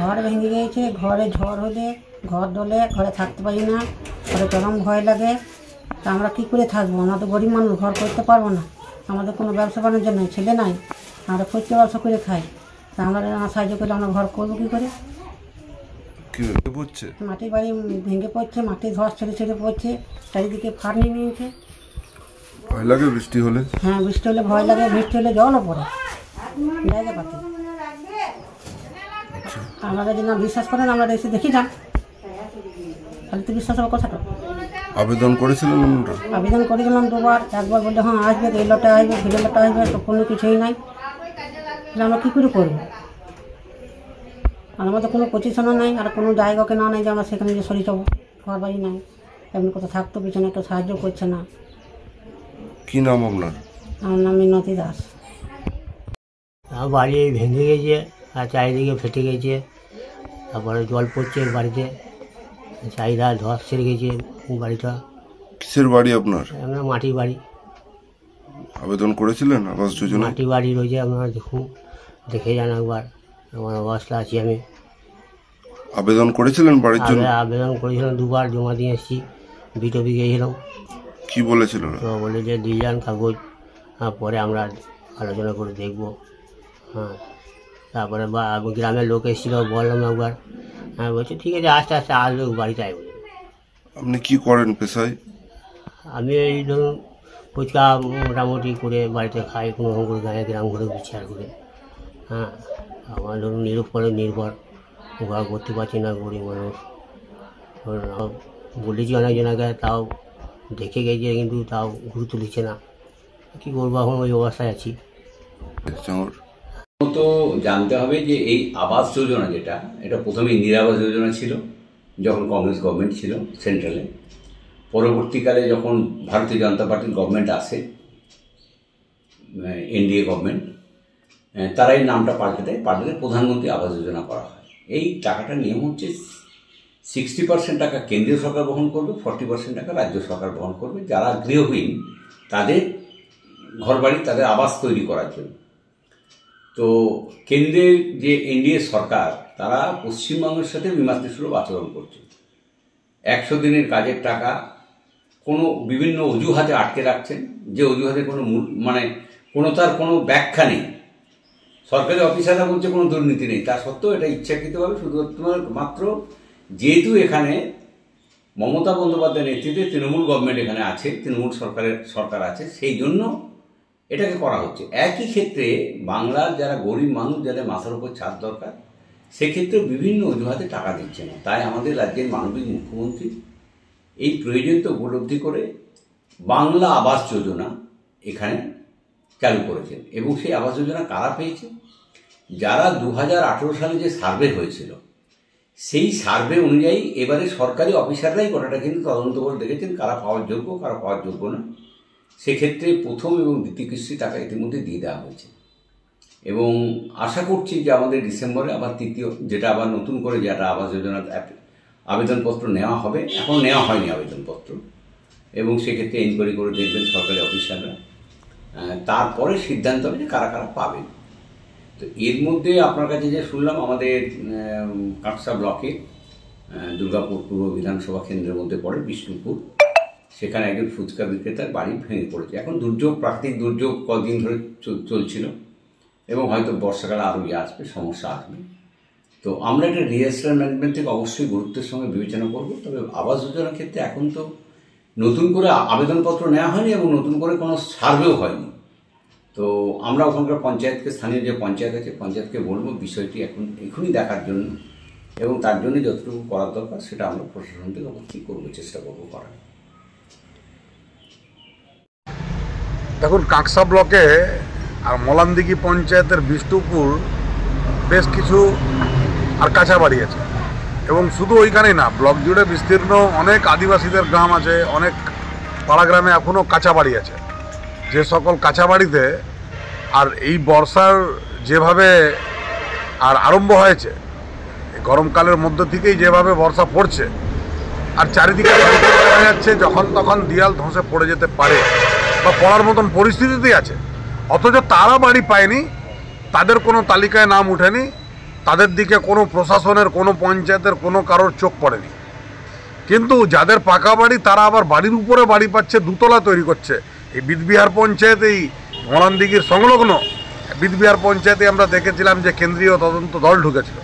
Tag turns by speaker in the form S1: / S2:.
S1: ঘর ভেঙে গিয়েছে, ঘরে ঝড় হলে ঘর ডলে, ঘরে থাকতে পারি না, ঘরে চরম ভয় লাগে। তা আমরা কী করে থাকবো? আমরা তো গরিব মানুষ, ঘর করতে পারবো না, আমাদের কোনো ব্যবসা বাণিজ্য নেই, ছেলে নাই, আমরা খুচরো ব্যবসা করে খাই। তা আমরা সাহায্য করলে আমরা ঘর করবো কী করে? মাটির বাড়ি ভেঙে পড়ছে, মাটির ধস ছেড়ে ছেড়ে পড়ছে, চারিদিকে ফাট নিয়ে নিয়েছে।
S2: ভয় লাগে বৃষ্টি হলে?
S1: হ্যাঁ, বৃষ্টি হলে ভয় লাগে, বৃষ্টি হলে জলও পড়ে জায়গা পাতে। আপনারা যদি না বিশ্বাস করেন, আমরা এসে দেখি যান, তাহলে তো বিশ্বাস হবে কথাটা।
S2: আবেদন করেছিলেন?
S1: আবেদন করেছিলাম দুবার, একবার বললে হ্যাঁ আসবে, এই লটা আসবে, ভিড়ে লটা আসবে, তো কোনো কিছুই নাই। তাহলে আমরা কী করে করবো? আর আমাদের কোনো পজিশনও নাই, আর কোনো জায়গাকে না নেই যে আমরা সেখানে যে সরিয়ে যাবো, ঘর বাড়ি নাই, এমনি কোথাও থাকতো, পিছনে কেউ সাহায্য করছে না।
S2: কী নাম আপনার?
S1: আমার নাম মিনতি দাস।
S3: বাড়ি ভেঙে গেছে আর চারিদিকে ফেটে গেছে, তারপরে জল পড়ছে বাড়িতে, চারিদা ধস ছেড়ে গেছে বাড়িটা।
S2: কিসের বাড়ি আপনার?
S3: আমরা মাটির বাড়ি।
S2: আবেদন করেছিলেন আবাস যোজনা?
S3: মাটির বাড়ি রয়েছে, আপনারা দেখুন, দেখে যান একবার আমার অবস্থা আছি আমি।
S2: আবেদন করেছিলেন বাড়ির জন্য?
S3: আবেদন করেছিলাম, দুবার জমা দিয়ে এসেছি, বিটপি গিয়েছিলাম।
S2: কি বলেছিল?
S3: তো বলে যে দিয়ে যান কাগজ, পরে আমরা আলোচনা করে দেখবো। হ্যাঁ, তারপরে গ্রামের লোক এসেছিল, বললাম একবার, হ্যাঁ বলছে ঠিক আছে আস্তে আস্তে আসবে বাড়িতে আসবে।
S2: আপনি কি করেন পেশায়?
S3: আমি এই ধরুন ফুচকা মোটামুটি করে বাড়িতে খাই, কোনো রকম করে গায়ে গ্রাম ঘুরে বিচার করে। হ্যাঁ, আমার ধরুন নিরুপরে নির্ভর, ঘর করতে পারছি না, গরিব মানুষ। বলেছি অনেকজনকে, তাও দেখে গেছে, কিন্তু তাও গুরুত্ব দিচ্ছে না। কী করবো, এখন ওই অবস্থায় আছি।
S4: তো জানতে হবে যে এই আবাস যোজনা যেটা, এটা প্রথমে ইন্দিরা আবাস যোজনা ছিল যখন কংগ্রেস গভর্নমেন্ট ছিল সেন্ট্রালে। পরবর্তীকালে যখন ভারতীয় জনতা পার্টির গভর্নমেন্ট আসে, এনডিএ গভর্নমেন্ট, তারা এই নামটা পাল্টে প্রধানমন্ত্রী আবাস যোজনা করা হয়। এই টাকাটার নিয়ম হচ্ছে 60% টাকা কেন্দ্রীয় সরকার বহন করবে, 40% টাকা রাজ্য সরকার বহন করবে, যারা গৃহহীন তাদের ঘরবাড়ি, তাদের আবাস তৈরি করার জন্য। তো কেন্দ্রের যে এনডিএ সরকার, তারা পশ্চিমবঙ্গের সাথে বিমাতৃসুলভ আচরণ করছে। 100 দিনের কাজের টাকা কোনো বিভিন্ন অজুহাতে আটকে রাখছেন, যে অজুহাতে কোনো তার কোনো ব্যাখ্যা নেই। সরকারি অফিসাররা বলছে কোনো দুর্নীতি নেই, তা সত্ত্বেও এটা ইচ্ছাকৃতভাবে শুধুমাত্র যেহেতু এখানে মমতা বন্দ্যোপাধ্যায়ের নেতৃত্বে তৃণমূল গভর্নমেন্ট এখানে আছে, তৃণমূল সরকার আছে, সেই জন্য এটাকে করা হচ্ছে। একই ক্ষেত্রে বাংলার যারা গরিব মানুষ, যাদের মাথার উপর ছাদ দরকার, সেক্ষেত্রে বিভিন্ন অজুহাতে টাকা দিচ্ছে না। তাই আমাদের রাজ্যের মাননীয় মুখ্যমন্ত্রী এই প্রয়োজনীয়তা উপলব্ধি করে বাংলা আবাস যোজনা এখানে চালু করেছেন। এবং সেই আবাস যোজনা কারা পেয়েছে? যারা 2018 সালে যে সার্ভে হয়েছিল, সেই সার্ভে অনুযায়ী এবারে সরকারি অফিসাররাই গোটাটা কিন্তু তদন্ত করে দেখেছেন কারা পাওয়ার যোগ্য, কারা পাওয়ার যোগ্য না। সেক্ষেত্রে প্রথম এবং দ্বিতীয় কিস্তি টাকা ইতিমধ্যে দিয়ে দেওয়া হয়েছে, এবং আশা করছি যে আমাদের ডিসেম্বরে আবার তৃতীয়, যেটা আবার নতুন করে যেটা আবাস যোজনার আবেদনপত্র নেওয়া হবে, এখন নেওয়া হয়নি আবেদনপত্র, এবং সেক্ষেত্রে এনকোয়ারি করে দেখবেন সরকারি অফিসাররা, তারপরে সিদ্ধান্ত হবে যে কারা কারা পাবেন। তো এর মধ্যে আপনার কাছে যে শুনলাম, আমাদের কাকসা ব্লকে দুর্গাপুর পূর্ব বিধানসভা কেন্দ্রের মধ্যে পড়ে বিষ্ণুপুর, সেখানে একজন ফুচকা বিক্রেতার বাড়ি ভেঙে পড়েছে। এখন দুর্যোগ, প্রাকৃতিক দুর্যোগ কদিন ধরে চলছিল, এবং হয়তো বর্ষাকালে আরও আসবে, সমস্যা আসবে। তো আমরা এটা ডিজাস্টার ম্যানেজমেন্ট থেকে অবশ্যই গুরুত্বের সঙ্গে বিবেচনা করব। তবে আবাস যোজনার ক্ষেত্রে এখন তো নতুন করে আবেদনপত্র নেওয়া হয়নি, এবং নতুন করে কোনো সার্ভেও হয়নি। তো আমরা ওখানকার পঞ্চায়েতকে, স্থানীয় যে পঞ্চায়েত আছে, পঞ্চায়েতকে বলবো বিষয়টি এখনই দেখার জন্য, এবং তার জন্য যতটুকু করার দরকার সেটা আমরা প্রশাসন থেকে অবশ্যই করবো, চেষ্টা করবো করার।
S5: দেখুন, কাকসা ব্লকে আর মলানদিঘি পঞ্চায়েতের বিষ্ণুপুর বেশ কিছু আর কাঁচা বাড়ি আছে, এবং শুধু ওইখানেই না, ব্লক জুড়ে বিস্তীর্ণ অনেক আদিবাসীদের গ্রাম আছে, অনেক পাড়া গ্রামে এখনও কাঁচা বাড়ি আছে। যে সকল কাঁচা বাড়িতে আর এই বর্ষার যেভাবে আর আরম্ভ হয়েছে, গরমকালের মধ্য থেকেই যেভাবে বর্ষা পড়ছে, আর চারিদিকে দেখা যাচ্ছে যখন তখন দেয়াল ধসে পড়ে যেতে পারে বা পড়ার মতন পরিস্থিতিতেই আছে, অথচ তারা বাড়ি পায়নি, তাদের কোনো তালিকায় নাম ওঠেনি, তাদের দিকে কোনো প্রশাসনের, কোনো পঞ্চায়েতের, কোনো কারোর চোখ পড়েনি। কিন্তু যাদের পাকা বাড়ি তারা আবার বাড়ির উপরে বাড়ি পাচ্ছে, দুতলা তৈরি করছে। এই বিদবিহার পঞ্চায়েত, এই মলানদিঘির সংলগ্ন বিদবিহার পঞ্চায়েতে আমরা দেখেছিলাম যে কেন্দ্রীয় তদন্ত দল ঢুকেছিল।